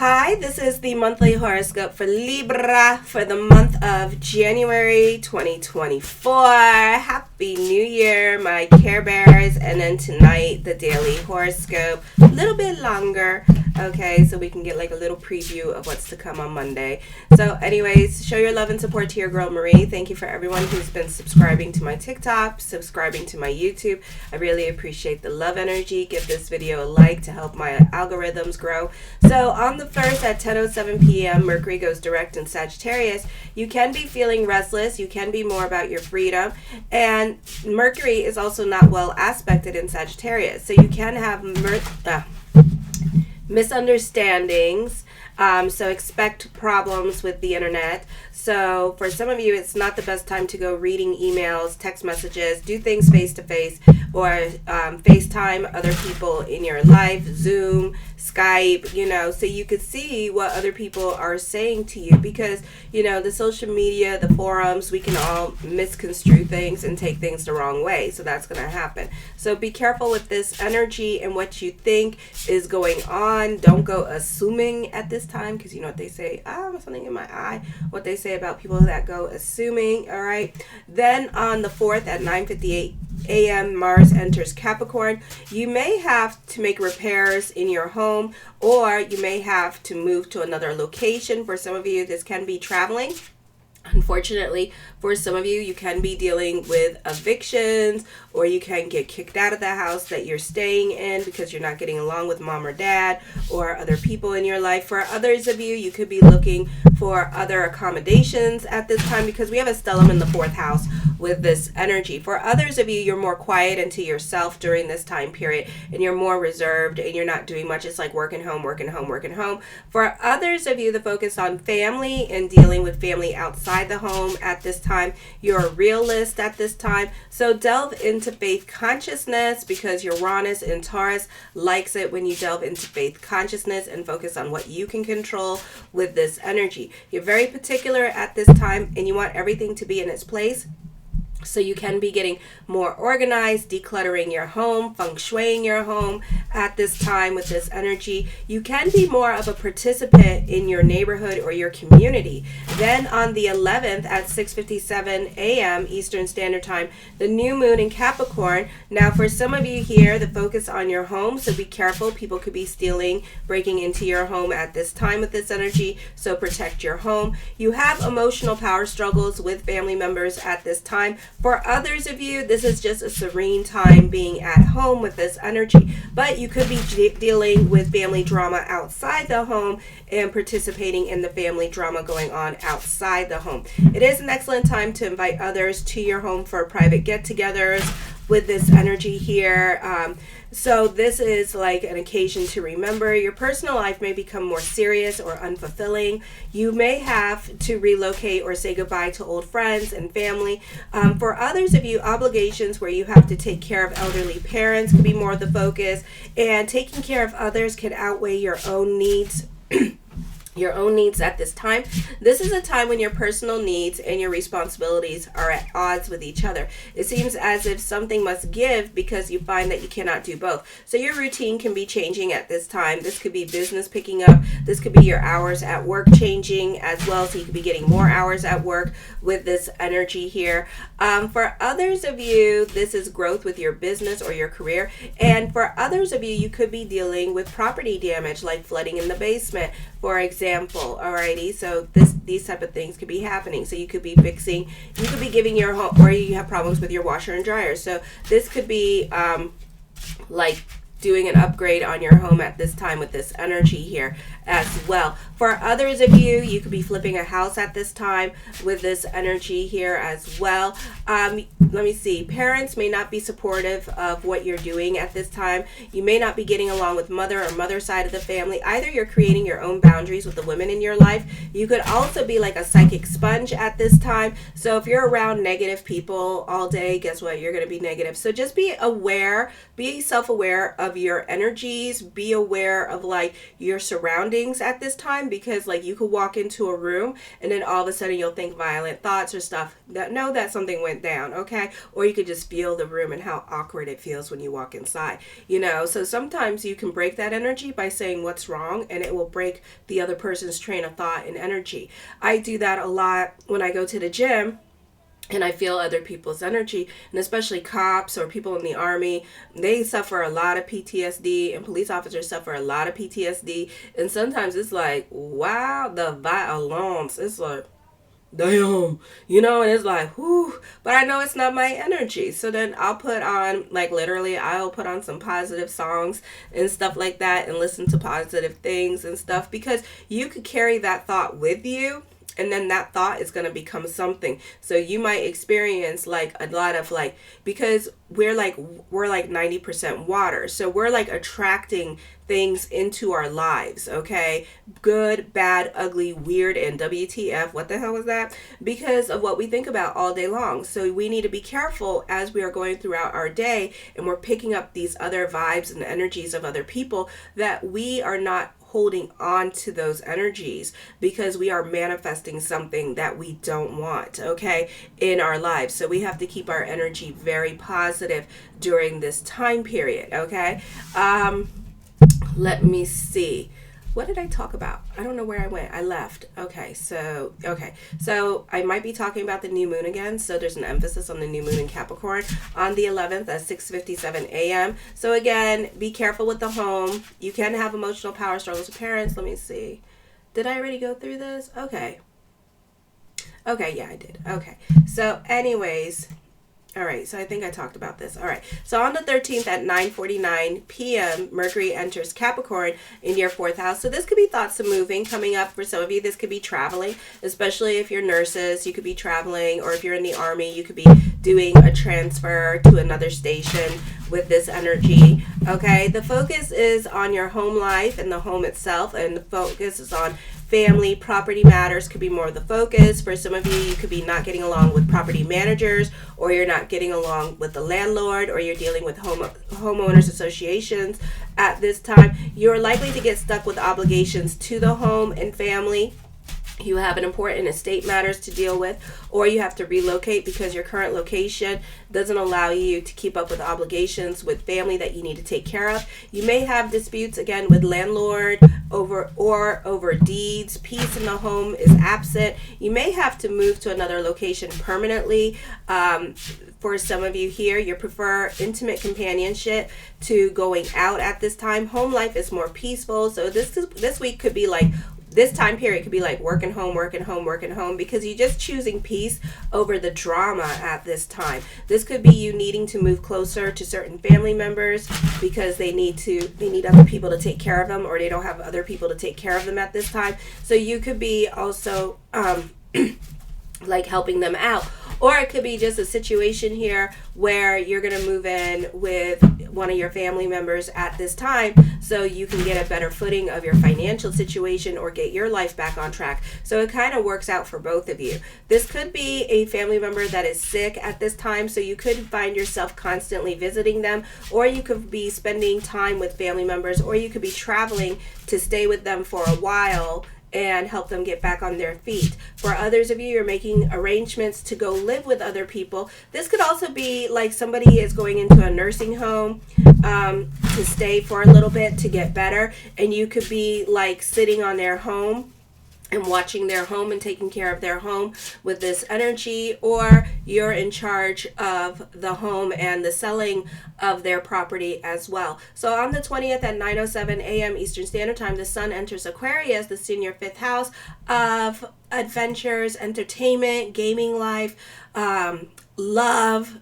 Hi, this is the monthly horoscope for Libra for the month of January 2024. Happy New Year, my Care Bears. And then tonight, the daily horoscope. A little bit longer, okay, so we can get like a little preview of what's to come on Monday. So anyways, show your love and support to your girl Marie. Thank you for everyone who's been subscribing to my TikTok, subscribing to my YouTube. I really appreciate the love energy. Give this video a like to help my algorithms grow. So on the first at 10:07 p.m. Mercury goes direct in Sagittarius. You can be feeling restless. You can be more about your freedom. And Mercury is also not well aspected in Sagittarius. So you can have misunderstandings. So expect problems with the internet. So for some of you, it's not the best time to go reading emails, text messages, do things face-to-face, or FaceTime other people in your life, Zoom, Skype, so you could see what other people are saying to you, because, the social media, the forums, we can all misconstrue things and take things the wrong way. So that's going to happen. So be careful with this energy and what you think is going on. Don't go assuming at this time, because you know what they say, something in my eye, what they say about people that go assuming. All right. Then on the 4th at 9:58 a.m. Mars enters Capricorn. You may have to make repairs in your home, or you may have to move to another location. For some of you, this can be traveling. Unfortunately, for some of you, you can be dealing with evictions, or you can get kicked out of the house that you're staying in because you're not getting along with mom or dad or other people in your life. For others of you, you could be looking for other accommodations at this time, because we have a stellium in the 4th house with this energy. For others of you, you're more quiet into yourself during this time period, and you're more reserved and you're not doing much. It's like working home, working home, working home. For others of you, the focus on family and dealing with family outside the home at this time. You're a realist at this time. So delve into faith consciousness, because Uranus in Taurus likes it when you delve into faith consciousness and focus on what you can control with this energy. You're very particular at this time, and you want everything to be in its place. So you can be getting more organized, decluttering your home, feng shuiing your home at this time with this energy. You can be more of a participant in your neighborhood or your community. Then on the 11th at 6:57 a.m. Eastern Standard Time, the new moon in Capricorn. Now for some of you here, the focus on your home, so be careful. People could be stealing, breaking into your home at this time with this energy, so protect your home. You have emotional power struggles with family members at this time. For others of you, this is just a serene time being at home with this energy. But you could be dealing with family drama outside the home and participating in the family drama going on outside the home. It is an excellent time to invite others to your home for private get-togethers with this energy here. So this is like an occasion to remember. Your personal life may become more serious or unfulfilling. You may have to relocate or say goodbye to old friends and family. For others of you, obligations where you have to take care of elderly parents could be more of the focus, and taking care of others can outweigh your own needs. At this time. This is a time when your personal needs and your responsibilities are at odds with each other. It seems as if something must give, because you find that you cannot do both. So your routine can be changing at this time. This could be business picking up. This could be your hours at work changing as well. So you could be getting more hours at work with this energy here. For others of you, this is growth with your business or your career. And for others of you, you could be dealing with property damage, like flooding in the basement, for example. Alrighty, so these type of things could be happening. So you could be fixing, you could be giving your home, or you have problems with your washer and dryer. So this could be like doing an upgrade on your home at this time with this energy here as well. For others of you, you could be flipping a house at this time with this energy here as well. Let me see. Parents may not be supportive of what you're doing at this time. You may not be getting along with mother or mother's side of the family. Either you're creating your own boundaries with the women in your life. You could also be like a psychic sponge at this time. So if you're around negative people all day, guess what? You're going to be negative. So just be aware, be self-aware of of your energies. Be aware of like your surroundings at this time, because like you could walk into a room and then all of a sudden you'll think violent thoughts or stuff that know that something went down, okay? Or you could just feel the room and how awkward it feels when you walk inside, you know? So sometimes you can break that energy by saying what's wrong, and it will break the other person's train of thought and energy. I do that a lot when I go to the gym and I feel other people's energy, and especially cops or people in the army, they suffer a lot of PTSD, and police officers suffer a lot of PTSD. And sometimes it's like, wow, the violence, it's like, damn, you know, and it's like, whew, but I know it's not my energy. So then I'll put on, like literally, I'll put on some positive songs and stuff like that and listen to positive things and stuff, because you could carry that thought with you. And then that thought is going to become something. So you might experience like a lot of like, because we're like 90% water. So we're like attracting things into our lives, okay? Good, bad, ugly, weird, and WTF. What the hell was that? Because of what we think about all day long. So we need to be careful as we are going throughout our day and we're picking up these other vibes and energies of other people, that we are not holding on to those energies, because we are manifesting something that we don't want, okay, in our lives. So we have to keep our energy very positive during this time period, okay? Let me see. What did I talk about? I don't know where I went. I left. Okay, so I might be talking about the new moon again. So there's an emphasis on the new moon in Capricorn on the 11th at 6:57 a.m. So again, be careful with the home. You can have emotional power struggles with parents. Let me see. Did I already go through this? Okay, yeah, I did. Okay, so anyways, all right, so I think I talked about this. All right, so on the 13th at 9:49 p.m., Mercury enters Capricorn in your 4th house. So this could be thoughts of moving coming up for some of you. This could be traveling, especially if you're nurses. You could be traveling, or if you're in the army, you could be doing a transfer to another station with this energy, okay? The focus is on your home life and the home itself, and the focus is on family. Property matters could be more of the focus. For some of you, you could be not getting along with property managers, or you're not getting along with the landlord, or you're dealing with homeowners associations at this time. You're likely to get stuck with obligations to the home and family. You have an important estate matters to deal with, or you have to relocate because your current location doesn't allow you to keep up with obligations with family that you need to take care of. You may have disputes again with landlord over deeds. Peace in the home is absent. You may have to move to another location permanently. For some of you here, you prefer intimate companionship to going out at this time. Home life is more peaceful. So this week could be like, this time period could be like working home, because you're just choosing peace over the drama at this time. This could be you needing to move closer to certain family members because they need other people to take care of them, or they don't have other people to take care of them at this time. So you could be also like helping them out. Or it could be just a situation here where you're going to move in with one of your family members at this time so you can get a better footing of your financial situation or get your life back on track. So it kind of works out for both of you. This could be a family member that is sick at this time, so you could find yourself constantly visiting them, or you could be spending time with family members, or you could be traveling to stay with them for a while and help them get back on their feet. For others of you, you're making arrangements to go live with other people. This could also be like somebody is going into a nursing home to stay for a little bit to get better, and you could be like sitting on their home and watching their home and taking care of their home with this energy, or you're in charge of the home and the selling of their property as well. So on the 20th at 9:07 a.m. Eastern Standard Time, the sun enters Aquarius, the in your 5th house of adventures, entertainment, gaming life, love,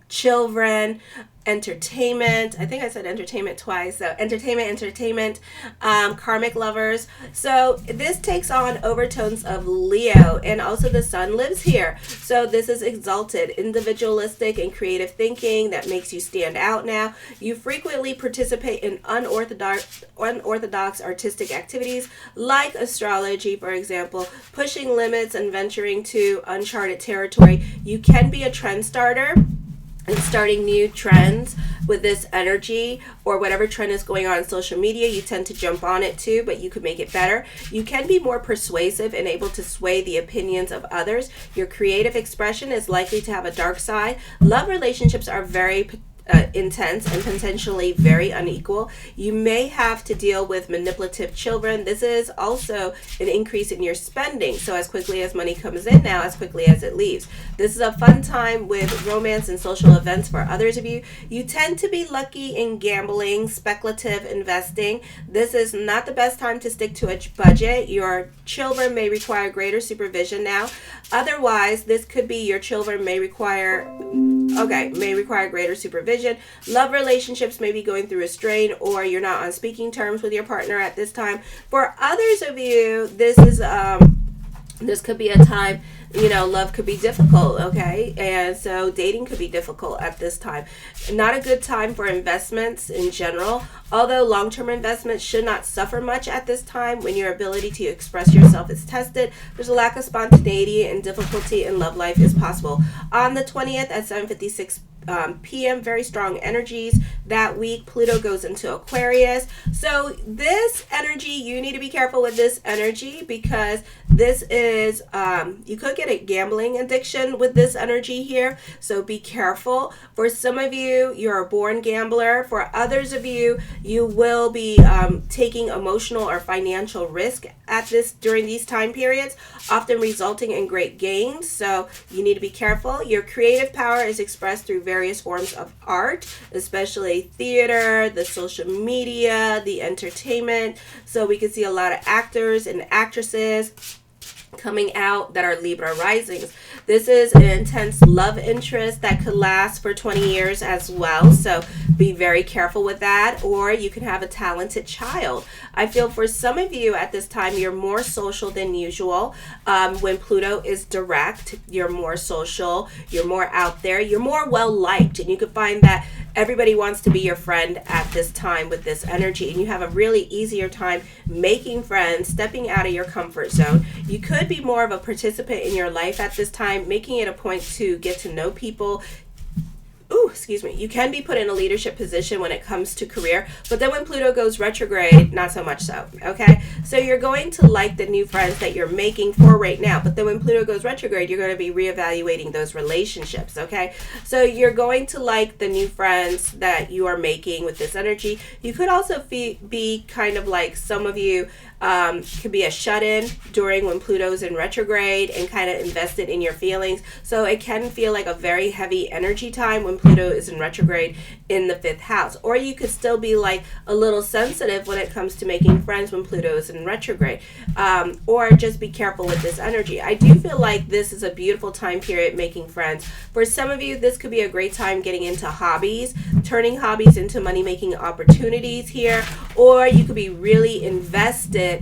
children, entertainment. I think I said entertainment twice. So entertainment, karmic lovers. So this takes on overtones of Leo, and also the sun lives here. So this is exalted, individualistic, and creative thinking that makes you stand out now. You frequently participate in unorthodox artistic activities like astrology, for example, pushing limits and venturing to uncharted territory. You can be a trend starter. and starting new trends with this energy, or whatever trend is going on social media, you tend to jump on it too, but you could make it better. You can be more persuasive and able to sway the opinions of others. Your creative expression is likely to have a dark side. Love relationships are very intense and potentially very unequal. You may have to deal with manipulative children. This is also an increase in your spending. So as quickly as money comes in now, as quickly as it leaves. This is a fun time with romance and social events for others of you. You tend to be lucky in gambling, speculative investing. This is not the best time to stick to a budget. Your children may require greater supervision now. Otherwise, this could be your children may require greater supervision. Love relationships may be going through a strain, or you're not on speaking terms with your partner at this time. For others of you, this could be a time, love could be difficult, okay? And so dating could be difficult at this time. Not a good time for investments in general, although long-term investments should not suffer much at this time when your ability to express yourself is tested. There's a lack of spontaneity, and difficulty in love life is possible. On the 20th at 7:56 p.m., very strong energies that week. Pluto goes into Aquarius. So this energy, you need to be careful with this energy, because this is, you could get a gambling addiction with this energy here. So be careful. For some of you, you're a born gambler. For others of you, you will be taking emotional or financial risk during these time periods, often resulting in great gains. So you need to be careful. Your creative power is expressed through various forms of art, especially theater, the social media, the entertainment. So we can see a lot of actors and actresses coming out that are Libra risings. This is an intense love interest that could last for 20 years as well. So be very careful with that. Or you can have a talented child. I feel for some of you at this time, you're more social than usual. When Pluto is direct, you're more social, you're more out there, you're more well liked. And you can find that everybody wants to be your friend at this time with this energy. And you have a really easier time making friends, stepping out of your comfort zone. You could be more of a participant in your life at this time, making it a point to get to know people. You can be put in a leadership position when it comes to career, but then when Pluto goes retrograde, not so much so, okay? So you're going to like the new friends that you're making for right now, but then when Pluto goes retrograde, you're going to be reevaluating those relationships, okay? So you're going to like the new friends that you are making with this energy. You could also be kind of like, some of you could be a shut-in during when Pluto's in retrograde and kind of invested in your feelings. So it can feel like a very heavy energy time when Pluto is in retrograde in the 5th house. Or you could still be like a little sensitive when it comes to making friends when Pluto is in retrograde. Or just be careful with this energy. I do feel like this is a beautiful time period making friends. For some of you, this could be a great time getting into hobbies, turning hobbies into money-making opportunities here. Or you could be really invested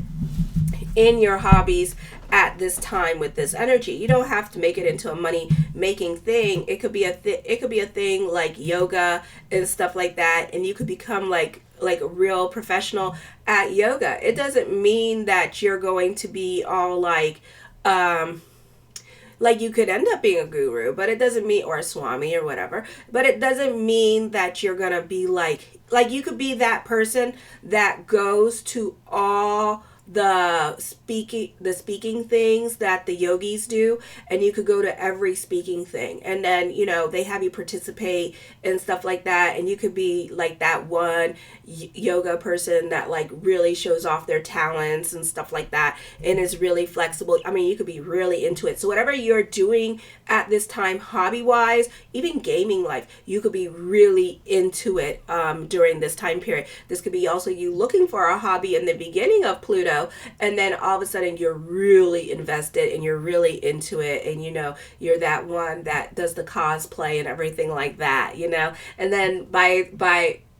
in your hobbies at this time with this energy. You don't have to make it into a money making thing. It could be a thing like yoga and stuff like that, and you could become like a real professional at yoga. It doesn't mean that you're going to be all like you could end up being a guru, but it doesn't mean, or a swami or whatever, but it doesn't mean that you're gonna be like you could be that person that goes to all the speaking things that the yogis do, and you could go to every speaking thing, and then they have you participate and stuff like that, and you could be like that one yoga person that like really shows off their talents and stuff like that and is really flexible. I mean, you could be really into it. So whatever you're doing at this time, hobby wise, even gaming life, you could be really into it during this time period. This could be also you looking for a hobby in the beginning of Pluto, and then all of a sudden you're really invested and you're really into it, and you're that one that does the cosplay and everything like that, and then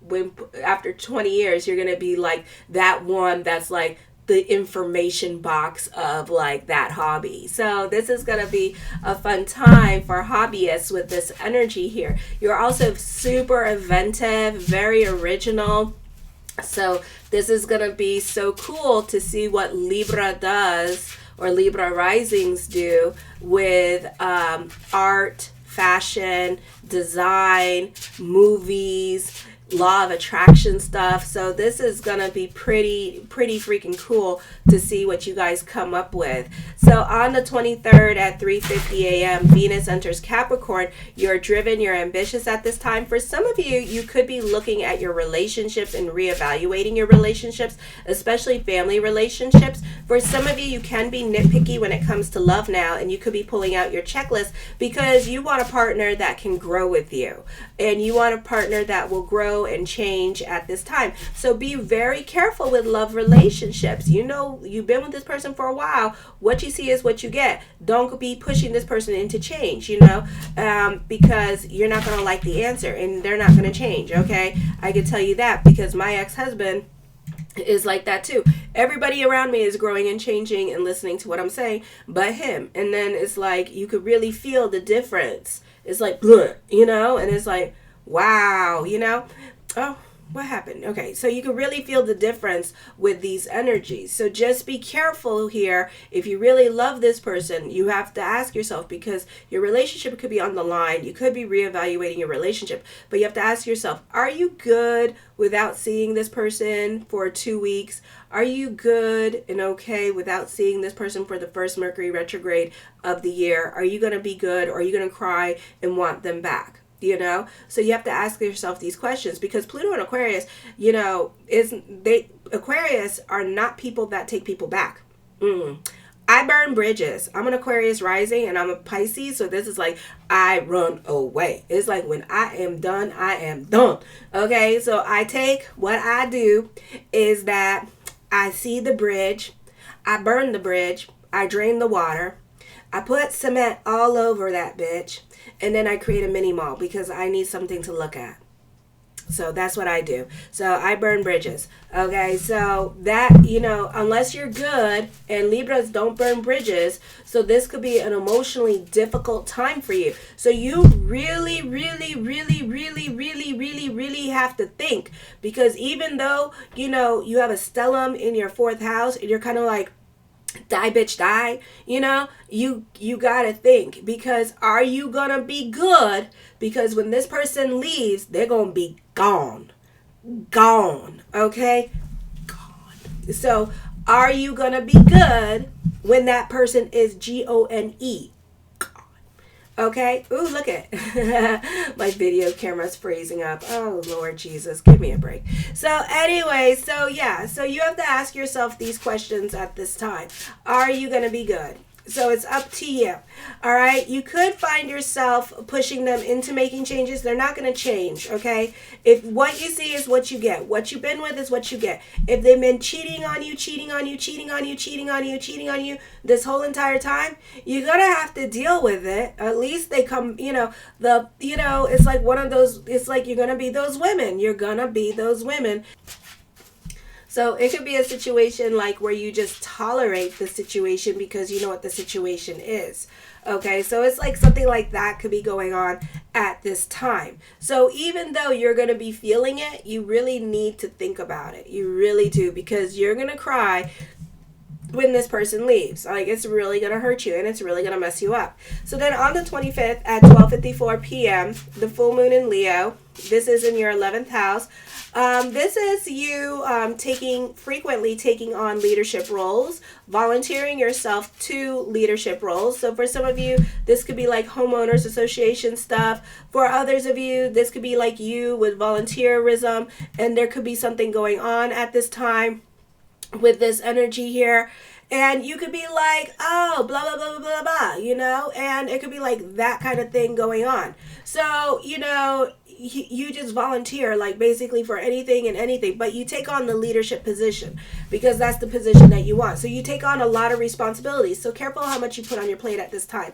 when after 20 years you're gonna be like that one that's like the information box of like that hobby. So this is gonna be a fun time for hobbyists with this energy here. You're also super inventive, very original. So this is going to be so cool to see what Libra does, or Libra risings do with art, fashion, design, movies, law of attraction stuff. So this is gonna be pretty freaking cool to see what you guys come up with. So on the 23rd at 3:50 a.m. Venus enters Capricorn. You're driven, you're ambitious at this time. For some of you, you could be looking at your relationships and reevaluating your relationships, especially family relationships. For some of you, you can be nitpicky when it comes to love now, and you could be pulling out your checklist because you want a partner that can grow with you, and you want a partner that will grow and change at this time. So be very careful with love relationships. You know, you've been with this person for a while. What you see is what you get. Don't be pushing this person into change, because you're not going to like the answer and they're not going to change. Okay, I can tell you that because my ex-husband is like that too. Everybody around me is growing and changing and listening to what I'm saying but him. And then it's like you could really feel the difference. It's like bleh, and it's like wow, oh, what happened? Okay, so you can really feel the difference with these energies. So just be careful here. If you really love this person, you have to ask yourself, because your relationship could be on the line. You could be reevaluating your relationship, but you have to ask yourself, are you good without seeing this person for 2 weeks? Are you good and okay without seeing this person for the first Mercury retrograde of the year? Are you going to be good, or are you going to cry and want them back? So you have to ask yourself these questions, because Pluto and Aquarius, Aquarius are not people that take people back. I burn bridges. I'm an Aquarius rising and I'm a Pisces. So this is like, I run away. It's like when I am done, I am done. Okay. So what I do is that I see the bridge. I burn the bridge. I drain the water. I put cement all over that bitch. And then I create a mini mall because I need something to look at. So that's what I do. So I burn bridges. Okay, so that, unless you're good, and Libras don't burn bridges, so this could be an emotionally difficult time for you. So you really, really, really, really, really, really, really have to think, because even though, you have a stellium in your 4th house and you're kind of like, die bitch die, you gotta think, because are you gonna be good? Because when this person leaves, they're gonna be gone, okay, gone. So are you gonna be good when that person is gone? Okay. Ooh, look at my video camera's freezing up. Oh, Lord Jesus, give me a break. So anyway, so you have to ask yourself these questions at this time. Are you going to be good? So it's up to you. All right. You could find yourself pushing them into making changes. They're not going to change. Okay. If what you see is what you get, what you've been with is what you get. If they've been cheating on you this whole entire time, you're going to have to deal with it. At least they come, it's like one of those, it's like you're going to be those women. You're going to be those women. So it could be a situation like where you just tolerate the situation because you know what the situation is. Okay, so it's like something like that could be going on at this time. So even though you're going to be feeling it, you really need to think about it. You really do, because you're going to cry when this person leaves. Like, it's really going to hurt you and it's really going to mess you up. So then on the 25th at 12:54 p.m., the full moon in Leo, this is in your 11th house. This is you frequently taking on leadership roles, volunteering yourself to leadership roles. So for some of you, this could be like homeowners association stuff. For others of you, this could be like you with volunteerism, and there could be something going on at this time with this energy here. And you could be like, oh, blah, blah, blah, blah, blah, blah, and it could be like that kind of thing going on. So, you just volunteer, like basically for anything and anything, but you take on the leadership position because that's the position that you want. So you take on a lot of responsibilities. So careful how much you put on your plate at this time.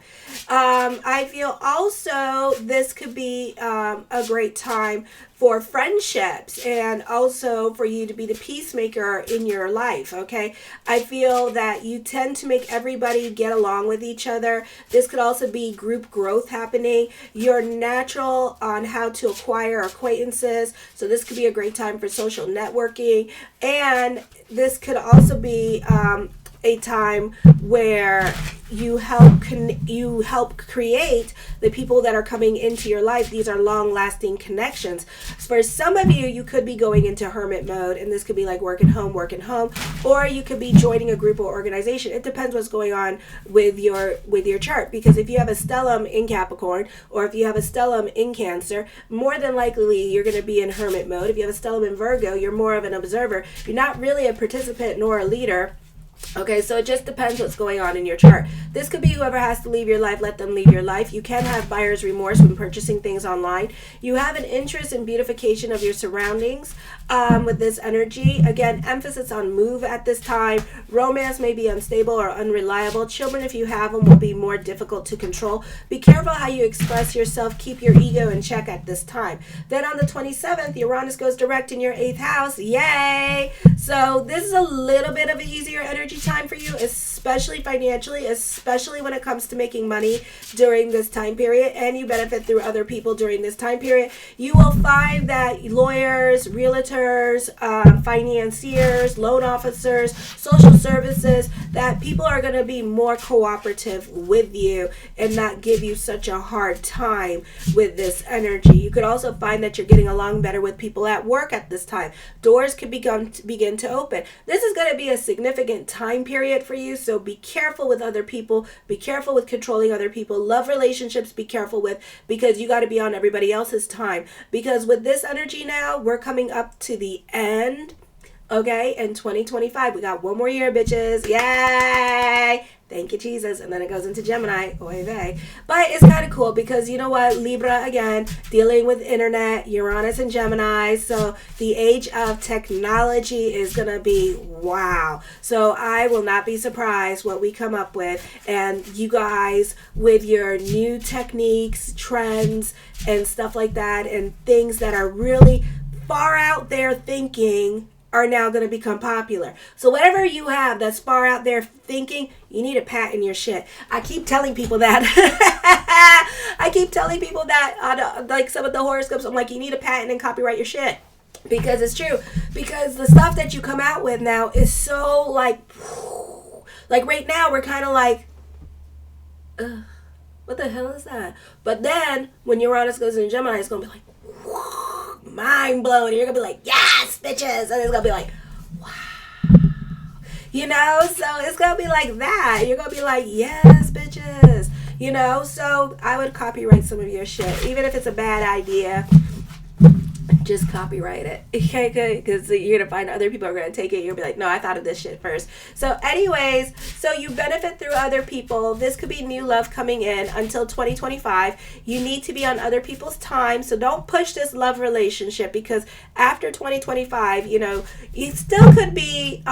I feel also this could be a great time for friendships and also for you to be the peacemaker in your life, okay? I feel that you tend to make everybody get along with each other. This could also be group growth happening. You're natural on how to acquire acquaintances, so this could be a great time for social networking. And this could also be a time where you help create the people that are coming into your life. These are long-lasting connections. For some of you, you could be going into hermit mode, and this could be like work at home, or you could be joining a group or organization. It depends what's going on with your chart, because if you have a stellium in Capricorn, or if you have a stellium in Cancer, more than likely you're going to be in hermit mode. If you have a stellium in Virgo, you're more of an observer. You're not really a participant nor a leader. Okay, so it just depends what's going on in your chart. This could be whoever has to leave your life, let them leave your life. You can have buyer's remorse when purchasing things online. You have an interest in beautification of your surroundings with this energy. Again, emphasis on move at this time. Romance may be unstable or unreliable. Children, if you have them, will be more difficult to control. Be careful how you express yourself. Keep your ego in check at this time. Then on the 27th, Uranus goes direct in your 8th house. Yay! So this is a little bit of an easier energy time for you, especially financially, especially when it comes to making money during this time period, and you benefit through other people during this time period. You will find that lawyers, realtors, financiers, loan officers, social services, that people are going to be more cooperative with you and not give you such a hard time with this energy. You could also find that you're getting along better with people at work at this time. Doors could begin to open. This is going to be a significant time period for you, so be careful with other people. Be careful with controlling other people. Love relationships, be careful with, because you got to be on everybody else's time. Because with this energy now, we're coming up to the end. Okay, in 2025, we got one more year, bitches. Yay! Thank you, Jesus. And then it goes into Gemini. Oy vey. But it's kind of cool because, you know what? Libra, again, dealing with internet, Uranus and Gemini. So the age of technology is going to be wow. So I will not be surprised what we come up with. And you guys, with your new techniques, trends, and stuff like that, and things that are really far out there thinking, are now going to become popular. So whatever you have that's far out there thinking, you need to patent your shit. I keep telling people that. I keep telling people that on like some of the horoscopes. I'm like, you need to patent and copyright your shit. Because it's true. Because the stuff that you come out with now is so like right now we're kind of like, what the hell is that? But then when Uranus goes into Gemini, it's going to be like, mind blown. You're gonna be like, yes, bitches, and it's gonna be like, wow, you know. So it's gonna be like that. You're gonna be like, yes, bitches, you know. So I would copyright some of your shit, even if it's a bad idea. Just copyright it, okay? Good, because you're gonna find other people are gonna take it. You'll be like, no, I thought of this shit first. So, anyways, so you benefit through other people. This could be new love coming in until 2025. You need to be on other people's time, so don't push this love relationship, because after 2025, you know, it still could be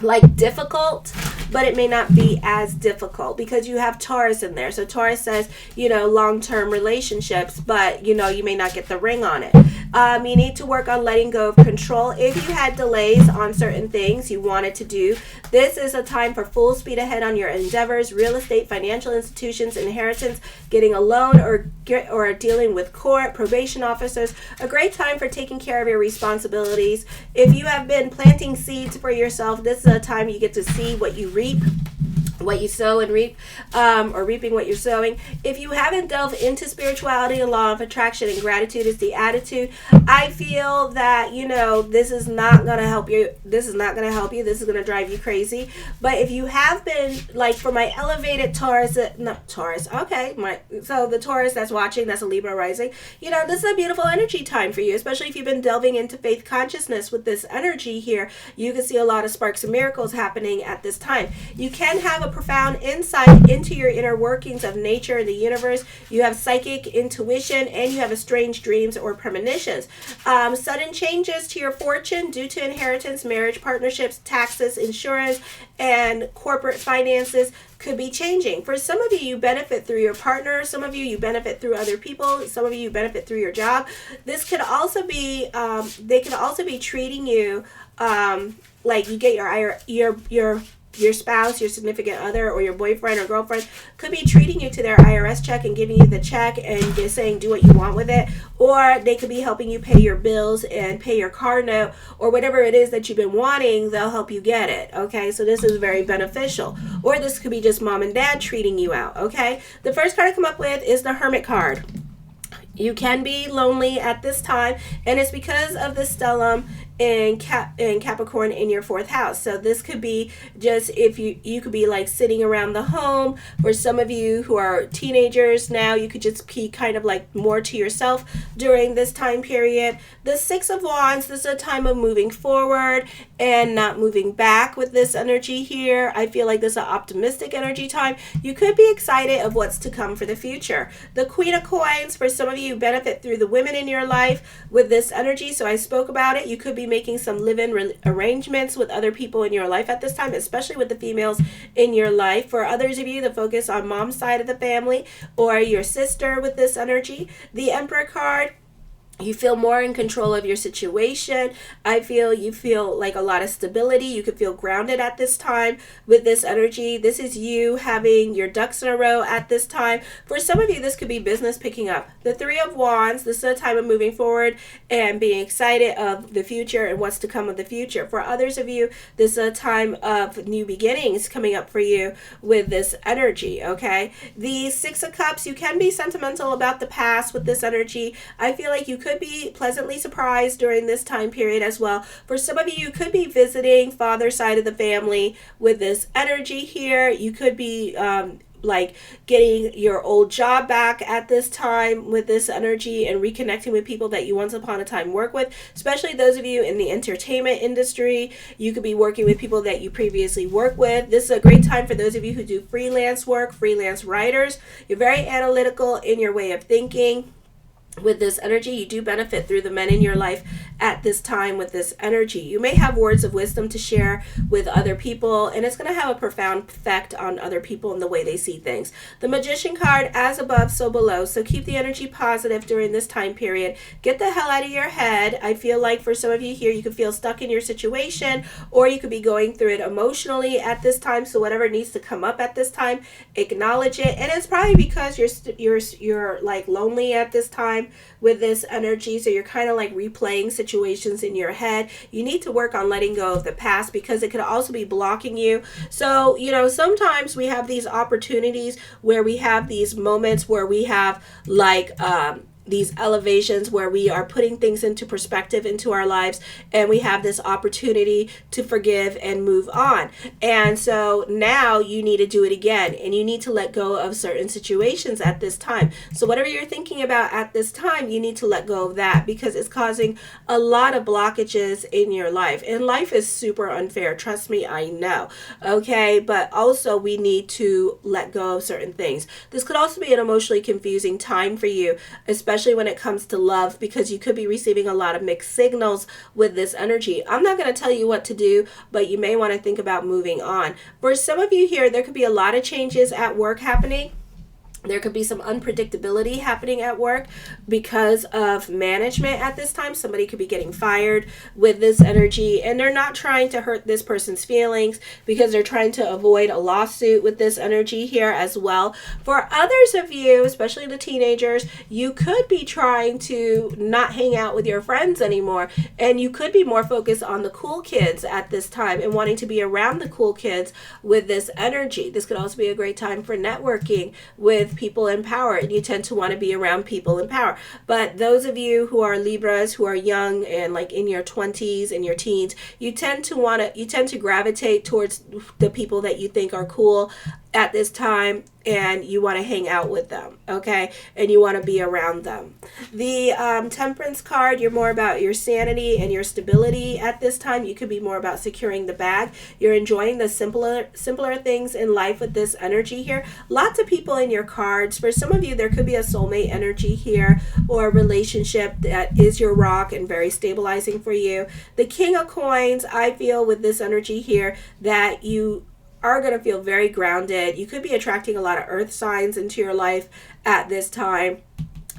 like difficult, but it may not be as difficult because you have Taurus in there. So Taurus says, you know, long-term relationships, but you know, you may not get the ring on it. You need to work on letting go of control. If you had delays on certain things you wanted to do, this is a time for full speed ahead on your endeavors. Real estate, financial institutions, inheritance, getting a loan, or dealing with court, probation officers. A great time for taking care of your responsibilities. If you have been planting seeds for yourself, this is a time you get to see what you reap, what you sow and reap, or reaping what you're sowing. If you haven't delved into spirituality and law of attraction, and gratitude is the attitude, I feel that, you know, this is not going to help you. This is not going to help you. This is going to drive you crazy. But if you have been, like for my elevated Taurus, so the Taurus that's watching, that's a Libra rising, you know, this is a beautiful energy time for you, especially if you've been delving into faith consciousness with this energy here. You can see a lot of sparks and miracles happening at this time. You can have a profound insight into your inner workings of nature and the universe. You have psychic intuition, and you have strange dreams or premonitions. Sudden changes to your fortune due to inheritance, marriage, partnerships, taxes, insurance, and corporate finances could be changing. For some of you, you benefit through your partner. Some of you, you benefit through other people. Some of you benefit through your job. This could also be, they could also be treating you like you get your your spouse, your significant other, or your boyfriend or girlfriend could be treating you to their IRS check and giving you the check and just saying do what you want with it. Or they could be helping you pay your bills and pay your car note, or whatever it is that you've been wanting, they'll help you get it. Okay, so this is very beneficial. Or this could be just mom and dad treating you out. Okay, the first card I come up with is the Hermit card. You can be lonely at this time, and it's because of the stellium in Capricorn in your 4th house. So this could be just if you could be like sitting around the home. For some of you who are teenagers now, you could just be kind of like more to yourself during this time period. The 6 of Wands, this is a time of moving forward and not moving back with this energy here. I feel like this is an optimistic energy time. You could be excited of what's to come for the future. The Queen of Coins, for some of you, benefit through the women in your life with this energy. So I spoke about it. You could be making some live-in arrangements with other people in your life at this time, especially with the females in your life. For others of you, the focus on mom's side of the family or your sister with this energy. The Emperor card, you feel more in control of your situation. I feel you feel like a lot of stability. You could feel grounded at this time with this energy. This is you having your ducks in a row at this time. For some of you, this could be business picking up. The 3 of Wands, this is a time of moving forward and being excited of the future and what's to come of the future. For others of you, this is a time of new beginnings coming up for you with this energy, okay? The 6 of Cups, you can be sentimental about the past with this energy. I feel like you could be pleasantly surprised during this time period as well. For some of you, you could be visiting father's side of the family with this energy here. You could be like getting your old job back at this time with this energy and reconnecting with people that you once upon a time worked with, especially those of you in the entertainment industry. You could be working with people that you previously worked with. This is a great time for those of you who do freelance work, freelance writers. You're very analytical in your way of thinking. With this energy, you do benefit through the men in your life at this time with this energy. You may have words of wisdom to share with other people, and it's going to have a profound effect on other people and the way they see things. The Magician card, as above, so below. So keep the energy positive during this time period. Get the hell out of your head. I feel like for some of you here, you could feel stuck in your situation, or you could be going through it emotionally at this time. So whatever needs to come up at this time, acknowledge it. And it's probably because you're like lonely at this time with this energy, so you're kind of like replaying situations in your head. You need to work on letting go of the past because it could also be blocking you. So sometimes we have these opportunities where we have these moments where we have like these elevations where we are putting things into perspective into our lives, and we have this opportunity to forgive and move on. And so now you need to do it again, and you need to let go of certain situations at this time. So whatever you're thinking about at this time, you need to let go of that because it's causing a lot of blockages in your life. And life is super unfair. Trust me, I know. Okay, but also we need to let go of certain things. This could also be an emotionally confusing time for you, especially when it comes to love, because you could be receiving a lot of mixed signals with this energy. I'm not going to tell you what to do, but you may want to think about moving on. For some of you here, there could be a lot of changes at work happening. There could be some unpredictability happening at work because of management at this time. Somebody could be getting fired with this energy, and they're not trying to hurt this person's feelings because they're trying to avoid a lawsuit with this energy here as well. For others of you, especially the teenagers, you could be trying to not hang out with your friends anymore, and you could be more focused on the cool kids at this time and wanting to be around the cool kids with this energy. This could also be a great time for networking with people in power, and you tend to want to be around people in power. But those of you who are Libras, who are young and like in your 20s and your teens, you tend to gravitate towards the people that you think are cool at this time, and you want to hang out with them, okay? And you want to be around them. The Temperance card, you're more about your sanity and your stability at this time. You could be more about securing the bag. You're enjoying the simpler things in life with this energy here. Lots of people in your cards. For some of you, there could be a soulmate energy here, or a relationship that is your rock and very stabilizing for you. The King of Coins, I feel with this energy here that you are going to feel very grounded. You could be attracting a lot of earth signs into your life at this time.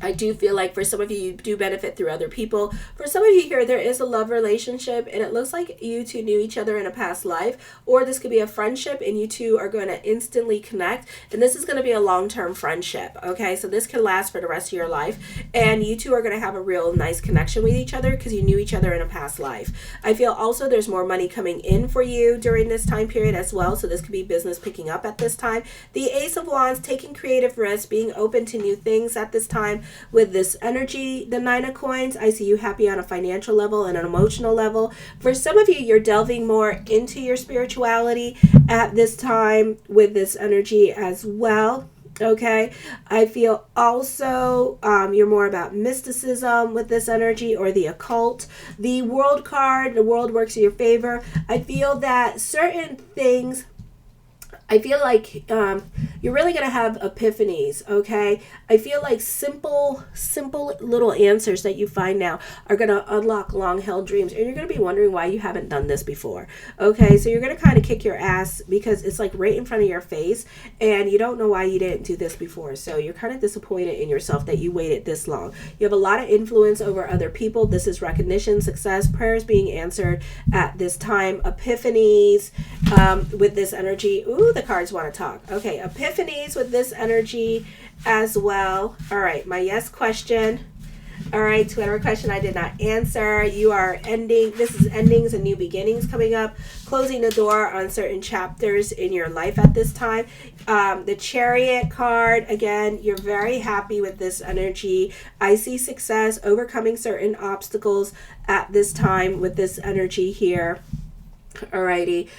I do feel like for some of you, you do benefit through other people. For some of you here, there is a love relationship, and it looks like you two knew each other in a past life, or this could be a friendship, and you two are going to instantly connect, and this is going to be a long-term friendship, okay? So this can last for the rest of your life, and you two are going to have a real nice connection with each other because you knew each other in a past life. I feel also there's more money coming in for you during this time period as well, so this could be business picking up at this time. The Ace of Wands, taking creative risks, being open to new things at this time. With this energy, the Nine of Coins, I see you happy on a financial level and an emotional level. For some of you, you're delving more into your spirituality at this time with this energy as well. Okay, I feel also you're more about mysticism with this energy, or the occult. The World card, the world works in your favor. I feel that certain things, I feel like you're really going to have epiphanies, okay? I feel like simple little answers that you find now are going to unlock long-held dreams, and you're going to be wondering why you haven't done this before, okay? So you're going to kind of kick your ass because it's like right in front of your face, and you don't know why you didn't do this before. So you're kind of disappointed in yourself that you waited this long. You have a lot of influence over other people. This is recognition, success, prayers being answered at this time. Epiphanies with this energy. Ooh, the cards want to talk. Okay, epiphanies with this energy as well. All right, my yes question. All right, Twitter question I did not answer. You are ending. This is endings and new beginnings coming up. Closing the door on certain chapters in your life at this time. The Chariot card, again, you're very happy with this energy. I see success, overcoming certain obstacles at this time with this energy here. Alrighty,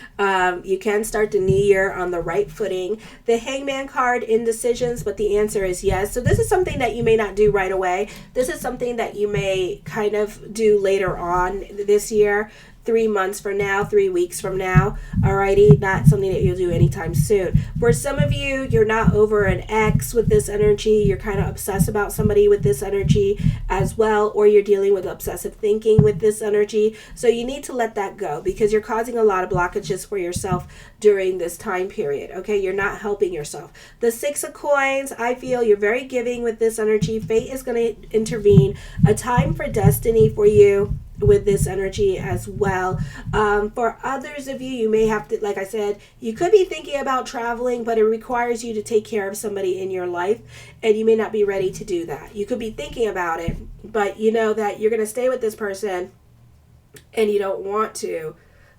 you can start the new year on the right footing. The Hangman card, indecisions, but the answer is yes. So this is something that you may not do right away. This is something that you may kind of do later on this year. 3 months from now, 3 weeks from now. Alrighty, not something that you'll do anytime soon. For some of you, you're not over an ex with this energy. You're kind of obsessed about somebody with this energy as well, or you're dealing with obsessive thinking with this energy. So you need to let that go because you're causing a lot of blockages for yourself during this time period. Okay, you're not helping yourself. The Six of Coins, I feel you're very giving with this energy. Fate is going to intervene. A time for destiny for you with this energy as well. For others of you, you may have to, like I said, you could be thinking about traveling, but it requires you to take care of somebody in your life, and you may not be ready to do that. You could be thinking about it, but you know that you're going to stay with this person and you don't want to,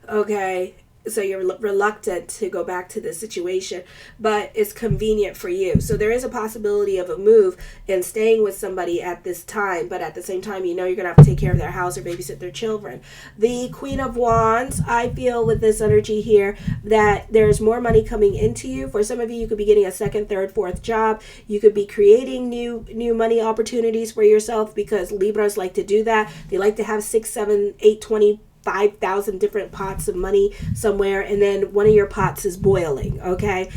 okay? So you're reluctant to go back to this situation, but it's convenient for you. So there is a possibility of a move and staying with somebody at this time, but at the same time, you know you're going to have to take care of their house or babysit their children. The Queen of Wands, I feel with this energy here that there's more money coming into you. For some of you, you could be getting a second, third, fourth job. You could be creating new money opportunities for yourself because Libras like to do that. They like to have 6, 7, 8, 20 5,000 different pots of money somewhere, and then one of your pots is boiling, okay?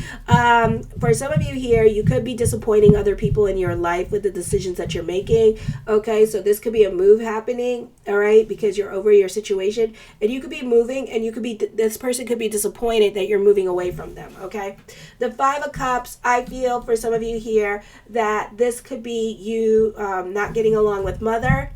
For some of you here, you could be disappointing other people in your life with the decisions that you're making, okay? So this could be a move happening, all right, because you're over your situation, and you could be moving, and you could be, this person could be disappointed that you're moving away from them, okay? The Five of Cups, I feel for some of you here that this could be you not getting along with mother,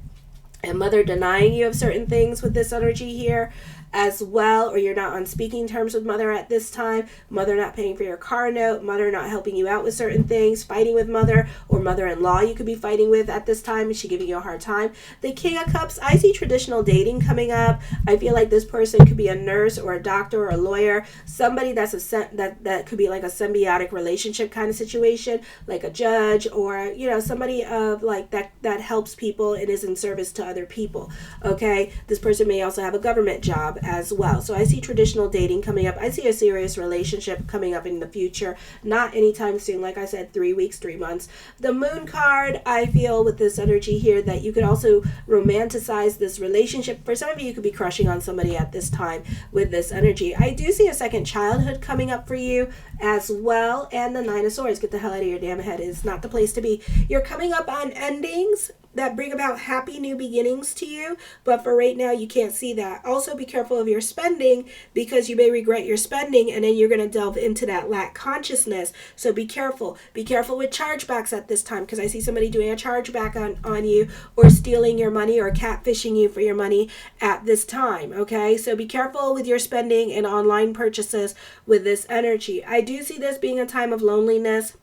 and mother denying you of certain things with this energy here as well, or you're not on speaking terms with mother at this time, mother not paying for your car note, mother not helping you out with certain things, fighting with mother, or mother-in-law you could be fighting with at this time. Is she giving you a hard time? The King of Cups, I see traditional dating coming up. I feel like this person could be a nurse or a doctor or a lawyer, somebody that's that could be like a symbiotic relationship kind of situation, like a judge, or you know, somebody of like that helps people and is in service to other people, okay? This person may also have a government job as well. So I see traditional dating coming up. I see a serious relationship coming up in the future, not anytime soon. Like I said, 3 weeks, 3 months. The Moon card, I feel with this energy here that you could also romanticize this relationship. For some of you, you could be crushing on somebody at this time with this energy. I do see a second childhood coming up for you as well. And the Nine of Swords, get the hell out of your damn head. It's not the place to be. You're coming up on endings that bring about happy new beginnings to you, but for right now you can't see that. Also be careful of your spending, because you may regret your spending and then you're going to delve into that lack consciousness. So be careful. Be careful with chargebacks at this time, because I see somebody doing a chargeback on you, or stealing your money, or catfishing you for your money at this time. Okay, so be careful with your spending and online purchases with this energy. I do see this being a time of loneliness.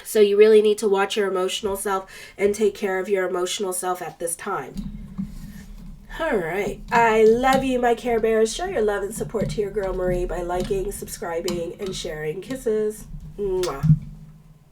So you really need to watch your emotional self and take care of your emotional self at this time. All right. I love you, my Care Bears. Show your love and support to your girl Marie by liking, subscribing, and sharing. Kisses. Mwah.